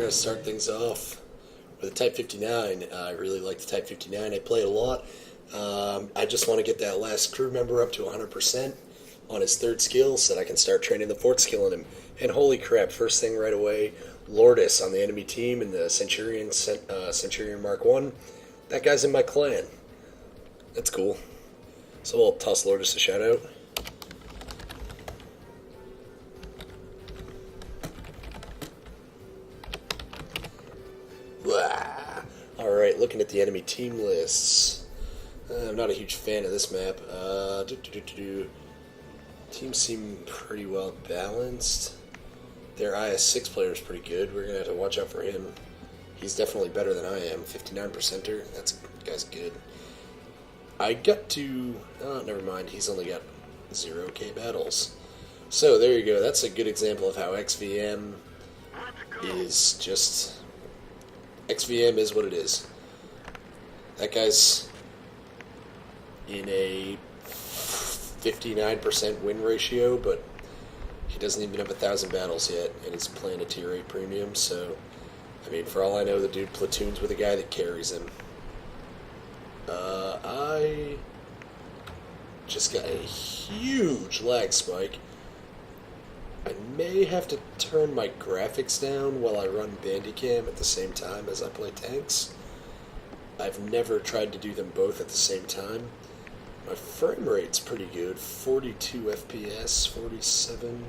going to start things off with a Type 59. I really like the Type 59. I play it a lot. I just want to get that last crew member up to 100% on his third skill so that I can start training the fourth skill in him. And holy crap, first thing right away, Lourdes on the enemy team in the Centurion Mark 1. That guy's in my clan. That's cool. So we'll toss Lourdes a shout out. Alright, looking at the enemy team lists. I'm not a huge fan of this map. Teams seem pretty well balanced. Their IS-6 player is pretty good. We're going to have to watch out for him. He's definitely better than I am. 59%er. That guy's good. I got to... Oh, never mind. He's only got 0k battles. So, there you go. That's a good example of how XVM is just... XVM is what it is. That guy's in a 59% win ratio, but he doesn't even have 1,000 battles yet, and he's playing a tier 8 premium, so, I mean, for all I know, the dude platoons with a guy that carries him. I just got a huge lag spike. I may have to turn my graphics down while I run Bandicam at the same time as I play tanks. I've never tried to do them both at the same time. My frame rate's pretty good, 42 FPS, 47.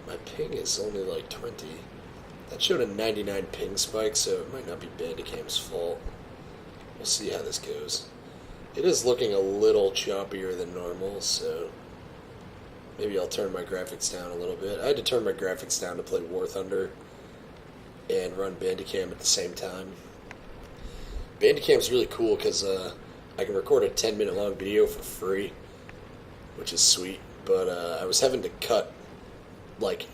My ping is only like 20. That showed a 99 ping spike, so it might not be Bandicam's fault. We'll see how this goes. It is looking a little choppier than normal, so maybe I'll turn my graphics down a little bit. I had to turn my graphics down to play War Thunder and run Bandicam at the same time. Bandicam's really cool because I can record a 10-minute long video for free, which is sweet, but I was having to cut, like,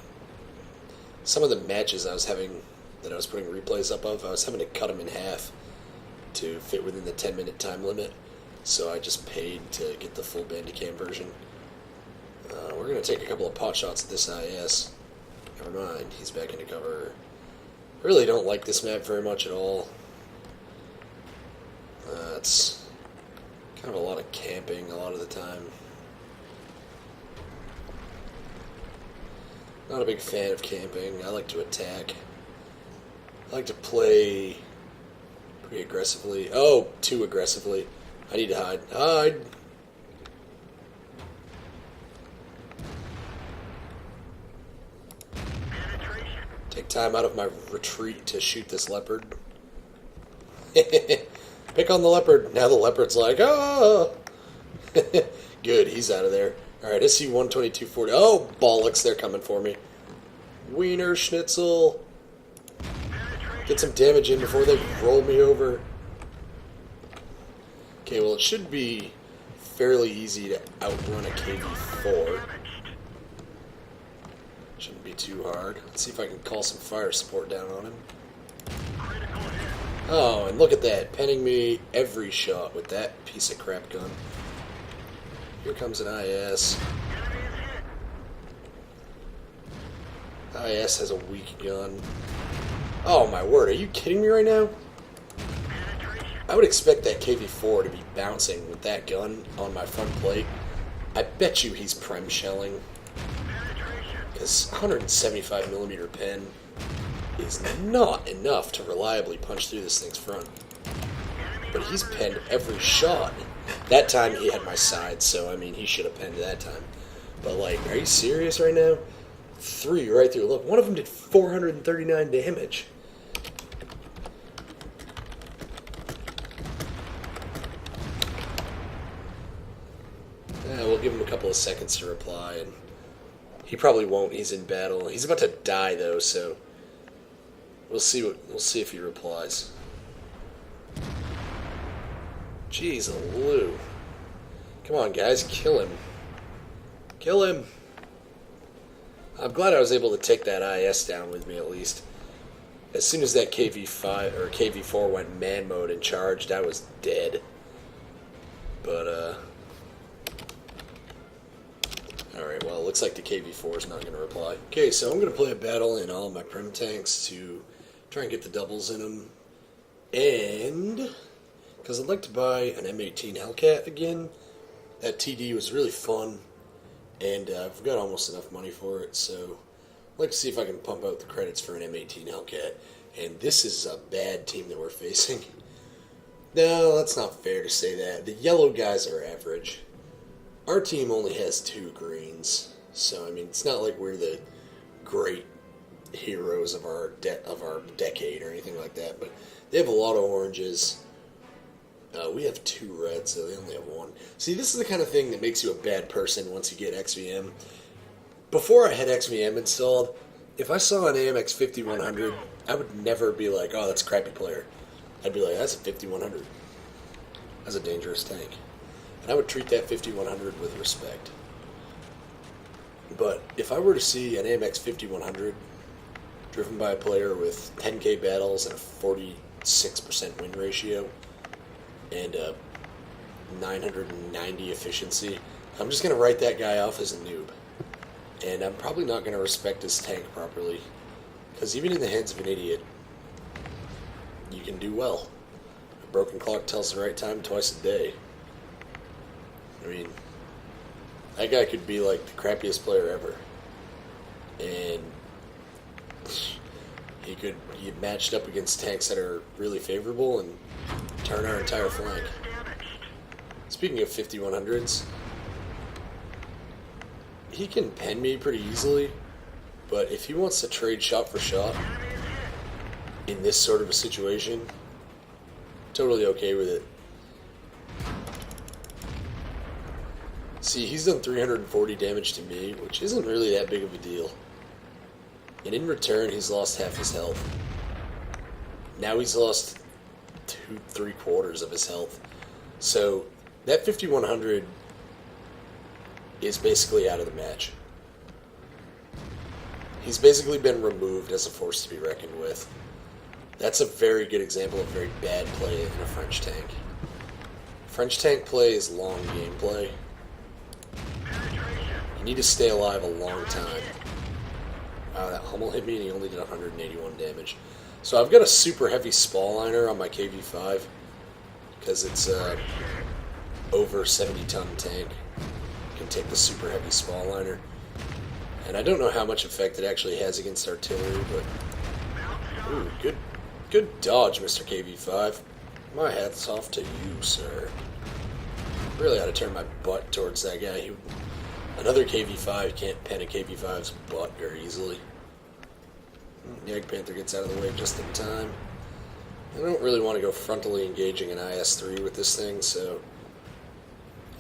some of the matches I was having, that I was putting replays up of, I was having to cut them in half to fit within the 10-minute time limit, so I just paid to get the full Bandicam version. We're going to take a couple of pot shots at this IS. Never mind, he's back into cover. I really don't like this map very much at all. It's kind of a lot of camping a lot of the time. Not a big fan of camping. I like to attack. I like to play pretty aggressively. Oh, too aggressively. I need to hide. Hide! Take time out of my retreat to shoot this leopard. Pick on the leopard. Now the leopard's like, oh! Good, he's out of there. Alright, SC-12240. Oh, bollocks, they're coming for me. Wiener Schnitzel. Get some damage in before they roll me over. Okay, well, it should be fairly easy to outrun a KV-4. Shouldn't be too hard. Let's see if I can call some fire support down on him. Oh, and look at that, penning me every shot with that piece of crap gun. Here comes an IS. IS has a weak gun. Oh my word, are you kidding me right now? I would expect that KV-4 to be bouncing with that gun on my front plate. I bet you he's Prem shelling. Because 175mm pen is not enough to reliably punch through this thing's front. But he's penned every shot. That time he had my side, so I mean he should have penned that time. But like, are you serious right now? 3 right through. Look, one of them did 439 damage. We'll give him a couple of seconds to reply, and he probably won't. He's in battle. He's about to die though, so we'll see if he replies. Jeez, Lou. Come on, guys, kill him. Kill him. I'm glad I was able to take that IS down with me at least. As soon as that KV-5 or KV-4 went man mode and charged, I was dead. But alright, looks like the KV-4 is not going to reply. Okay, so I'm going to play a battle in all of my Prem tanks to Try and get the doubles in them. And because I'd like to buy an M18 Hellcat again. That TD was really fun, and I've got almost enough money for it, so I'd like to see if I can pump out the credits for an M18 Hellcat. And this is a bad team that we're facing. No, that's not fair to say that. The yellow guys are average. Our team only has 2 greens, so I mean it's not like we're the great heroes of our decade or anything like that. But they have a lot of oranges. We have 2 reds, so they only have 1. See, this is the kind of thing that makes you a bad person once you get XVM. Before I had XVM installed, if I saw an AMX 5100, I would never be like, oh, that's a crappy player. I'd be like, that's a 5100. That's a dangerous tank. And I would treat that 5100 with respect. But if I were to see an AMX 5100 driven by a player with 10k battles and a 46% win ratio and a 990 efficiency, I'm just going to write that guy off as a noob. And I'm probably not going to respect his tank properly. Because even in the hands of an idiot, you can do well. A broken clock tells the right time twice a day. I mean, that guy could be like the crappiest player ever. And he could get matched up against tanks that are really favorable and turn our entire flank. Speaking of 5100s, he can pen me pretty easily, but if he wants to trade shot for shot in this sort of a situation, totally okay with it. See, he's done 340 damage to me, which isn't really that big of a deal. And in return, he's lost half his health. Now he's lost 2-3/4 of his health. So that 5100 is basically out of the match. He's basically been removed as a force to be reckoned with. That's a very good example of very bad play in a French tank. French tank play is long gameplay. You need to stay alive a long time. Wow, that Hummel hit me and he only did 181 damage. So I've got a super heavy spall liner on my KV5 because it's over 70-ton tank. Can take the super heavy spall liner. And I don't know how much effect it actually has against artillery, but ooh, good dodge, Mr. KV5. My hat's off to you, sir. Really ought to turn my butt towards that guy. Another KV5 can't pen a KV5's butt very easily. The Egg Panther gets out of the way just in time. I don't really want to go frontally engaging an IS-3 with this thing, so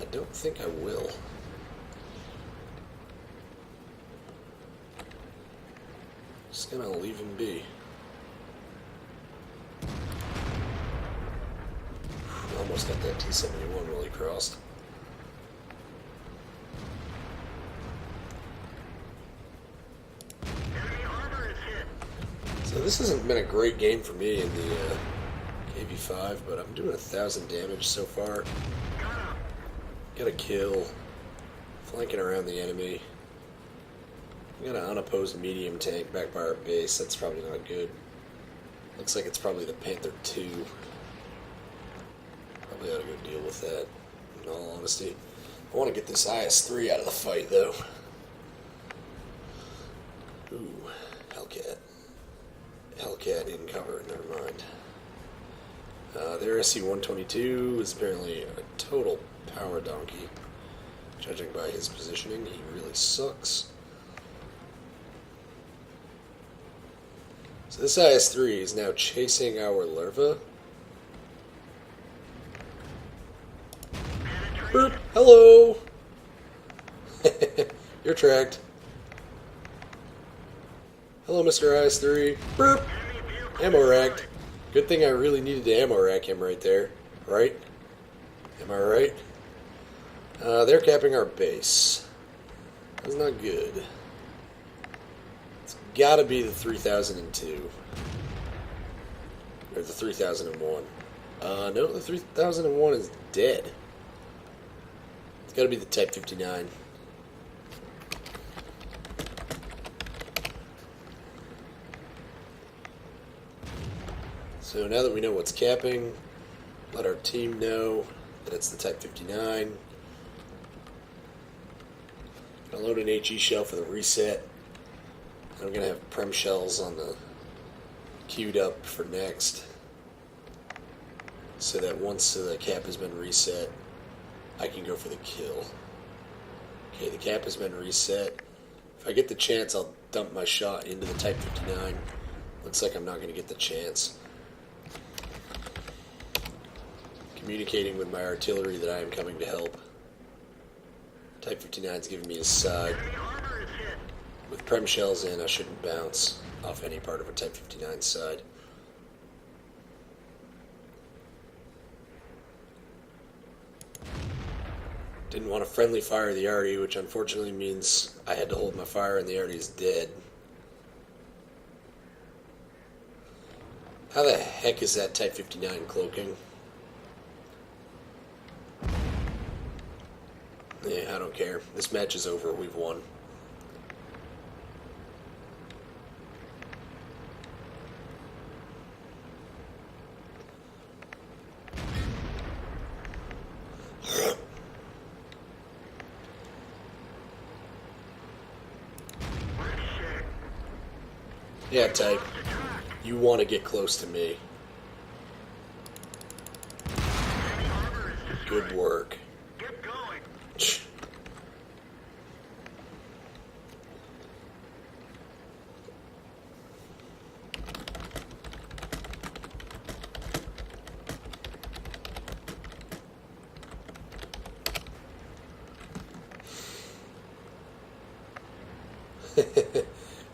I don't think I will. Just gonna leave him be. Almost got that T-71 while he crossed. So this hasn't been a great game for me in the KV5, but I'm doing 1,000 damage so far. Got a kill, flanking around the enemy. We got an unopposed medium tank back by our base. That's probably not good. Looks like it's probably the Panther 2. Probably ought to go deal with that, in all honesty. I want to get this IS-3 out of the fight, though. Ooh, Hellcat. Hellcat in cover, never mind. Their SC-122 is apparently a total power donkey. Judging by his positioning, he really sucks. So this IS-3 is now chasing our larva. Burp, hello! You're tracked. Hello, Mr. IS-3. Burp! Ammo racked. Good thing I really needed to ammo rack him right there. Right? Am I right? They're capping our base. That's not good. It's gotta be the 3002. Or the 3001. No, the 3001 is dead. It's gotta be the Type 59. So now that we know what's capping, let our team know that it's the Type 59. I'll load an HE shell for the reset. I'm going to have Prem shells on the queued up for next, so that once the cap has been reset, I can go for the kill. Okay, the cap has been reset. If I get the chance, I'll dump my shot into the Type 59. Looks like I'm not going to get the chance. Communicating with my artillery that I am coming to help. Type 59 is giving me his side. With Prem shells in, I shouldn't bounce off any part of a Type 59 side. Didn't want to friendly fire the arty, which unfortunately means I had to hold my fire and the arty is dead. How the heck is that Type 59 cloaking? Yeah, I don't care. This match is over. We've won. Yeah, Type. You want to get close to me. Good work.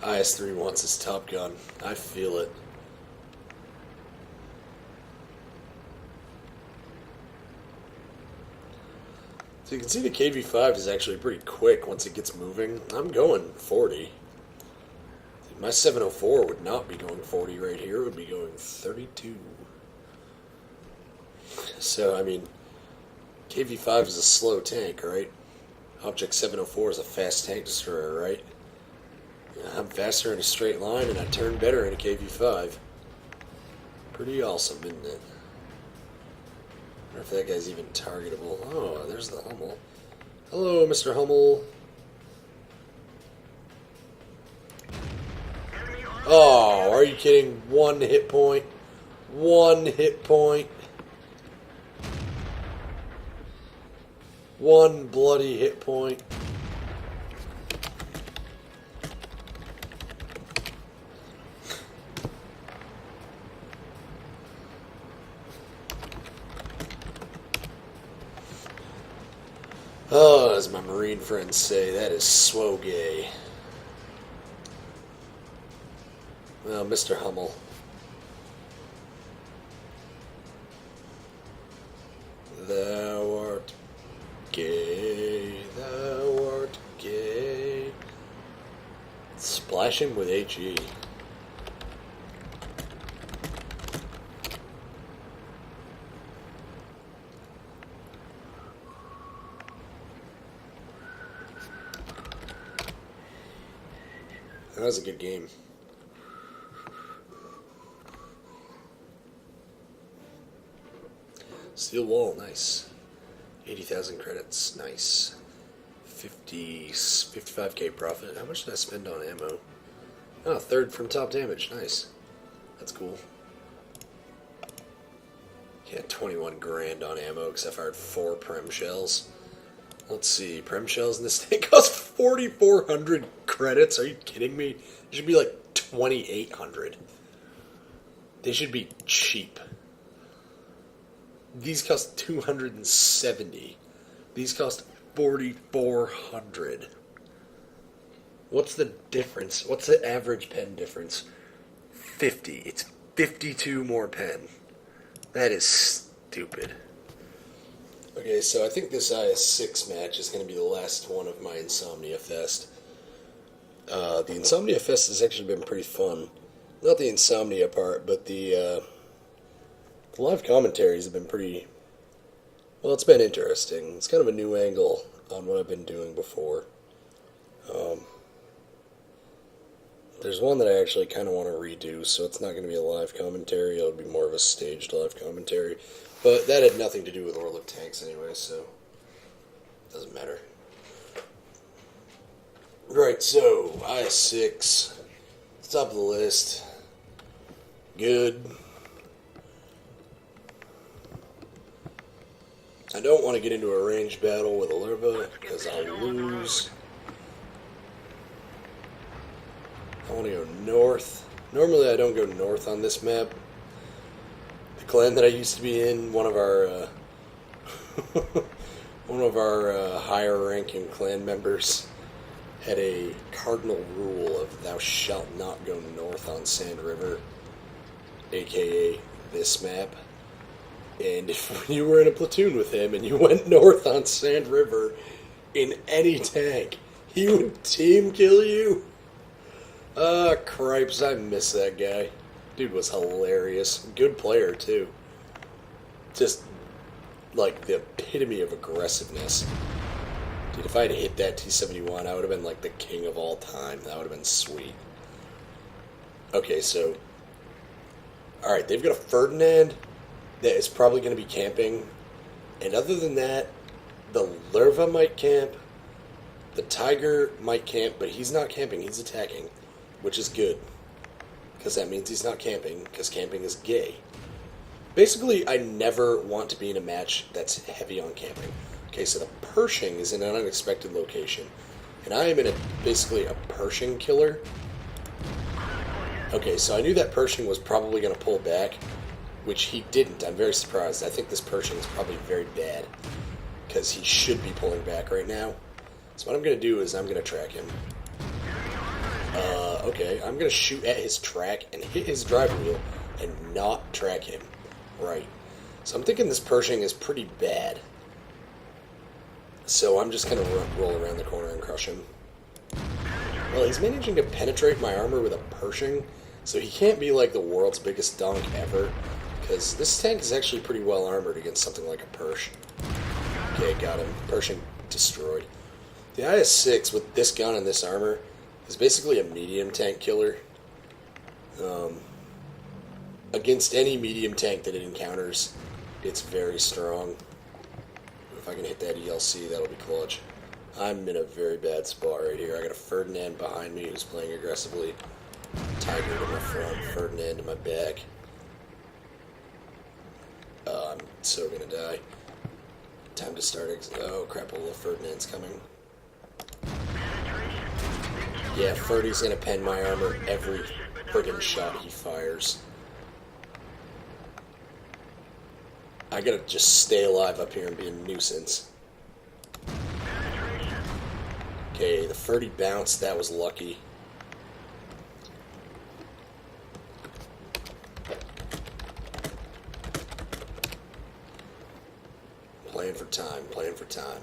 IS-3 wants his Top Gun. I feel it. So you can see the KV-5 is actually pretty quick once it gets moving. I'm going 40. My 704 would not be going 40 right here. It would be going 32. So, I mean, KV-5 is a slow tank, right? Object 704 is a fast tank destroyer, right? I'm faster in a straight line, and I turn better in a KV-5. Pretty awesome, isn't it? I wonder if that guy's even targetable. Oh, there's the Hummel. Hello, Mr. Hummel. Oh, are you kidding? 1 hit point. 1 hit point. 1 bloody hit point. Oh, as my Marine friends say, that is swogay. Well, Mr. Hummel. Thou art gay, thou art gay. Splash him with HE. That was a good game. Steel wall, nice. 80,000 credits, nice. 55k profit. How much did I spend on ammo? Oh, 3rd from top damage, nice. That's cool. Yeah, 21 grand on ammo because I fired 4 Prem shells. Let's see, Prem shells in this thing cost 4,400 credits. Are you kidding me? It should be like 2,800. They should be cheap. These cost 270. These cost 4,400. What's the difference? What's the average pen difference? 50. It's 52 more pen. That is stupid. Okay, so I think this IS-6 match is going to be the last one of my Insomnia Fest. The Insomnia Fest has actually been pretty fun. Not the Insomnia part, but the live commentaries have been pretty... Well, it's been interesting. It's kind of a new angle on what I've been doing before. There's one that I actually kind of want to redo, so it's not going to be a live commentary. It'll be more of a staged live commentary. But that had nothing to do with World of Tanks anyway, so it doesn't matter. Right, so IS-6, top of the list. Good. I don't want to get into a ranged battle with a Lerva, because I'll lose. I want to go north. Normally I don't go north on this map. The clan that I used to be in, one of our higher ranking clan members had a cardinal rule of thou shalt not go north on Sand River, aka this map. And if you were in a platoon with him and you went north on Sand River in any tank, he would team kill you. Cripes, I miss that guy. Dude was hilarious. Good player, too. Just, like, the epitome of aggressiveness. Dude, if I had hit that T-71, I would have been, like, the king of all time. That would have been sweet. Okay, so... Alright, they've got a Ferdinand that is probably going to be camping. And other than that, the Lerva might camp. The Tiger might camp, but he's not camping. He's attacking. Which is good, because that means he's not camping, because camping is gay. Basically, I never want to be in a match that's heavy on camping. Okay, so the Pershing is in an unexpected location, and I am in basically a Pershing killer. Okay, so I knew that Pershing was probably going to pull back, which he didn't. I'm very surprised. I think this Pershing is probably very bad, because he should be pulling back right now. So what I'm going to do is I'm going to track him. Okay, I'm going to shoot at his track and hit his drive wheel and not track him. Right. So I'm thinking this Pershing is pretty bad. So I'm just going to roll around the corner and crush him. Well, he's managing to penetrate my armor with a Pershing, so he can't be like the world's biggest donk ever, because this tank is actually pretty well armored against something like a Persh. Okay, got him. Pershing destroyed. The IS-6 with this gun and this armor is basically a medium tank killer. Against any medium tank that it encounters, it's very strong. If I can hit that ELC, that'll be clutch. I'm in a very bad spot right here. I got a Ferdinand behind me who's playing aggressively. Tiger to my front, Ferdinand to my back. I'm so gonna die. Time to start. Oh crap, a little Ferdinand's coming. Yeah, Ferdy's gonna pen my armor every friggin' shot he fires. I gotta just stay alive up here and be a nuisance. Okay, the Ferdy bounced, that was lucky. Playing for time, playing for time.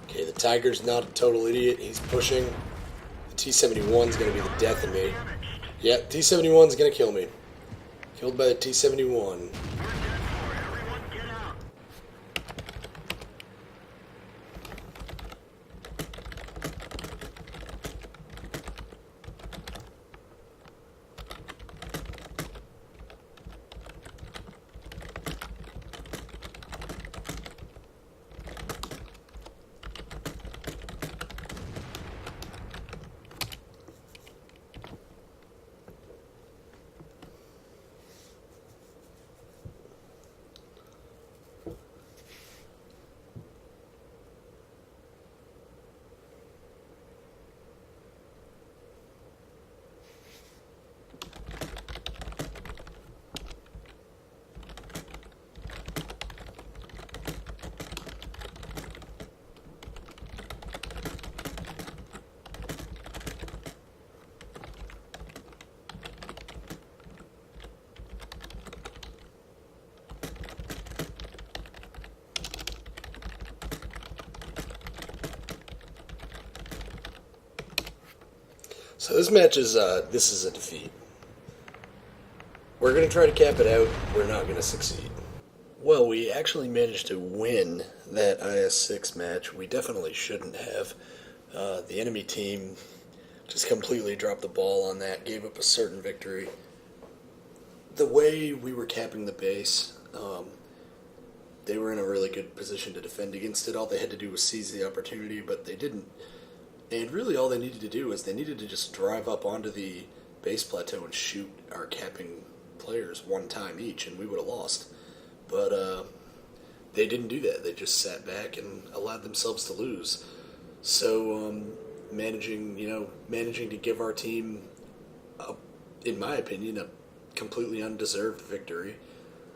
Okay, the Tiger's not a total idiot, he's pushing. The T-71's gonna be the death of me. Yep, T-71's gonna kill me. Killed by the T-71. So this match is, this is a defeat. We're going to try to cap it out. We're not going to succeed. Well, we actually managed to win that IS-6 match. We definitely shouldn't have. The enemy team just completely dropped the ball on that, gave up a certain victory. The way we were capping the base, they were in a really good position to defend against it. All they had to do was seize the opportunity, but they didn't. And really all they needed to do was they needed to just drive up onto the base plateau and shoot our capping players one time each, and we would have lost. But they didn't do that. They just sat back and allowed themselves to lose. So managing to give our team, in my opinion, a completely undeserved victory.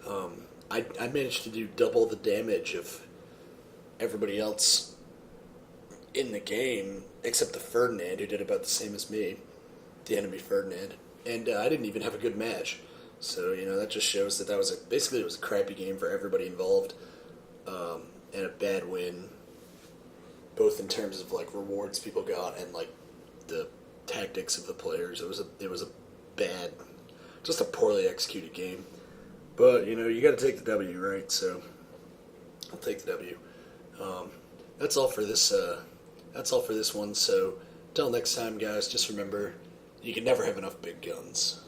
I managed to do double the damage of everybody else in the game, except the Ferdinand, who did about the same as me, the enemy Ferdinand. And I didn't even have a good match. So, that just shows that basically it was a crappy game for everybody involved, and a bad win, both in terms of, rewards people got and, the tactics of the players. It was a bad, just a poorly executed game. But, you got to take the W, right? So, I'll take the W. That's all for this. That's all for this one. So, until next time, guys. Just remember, you can never have enough big guns.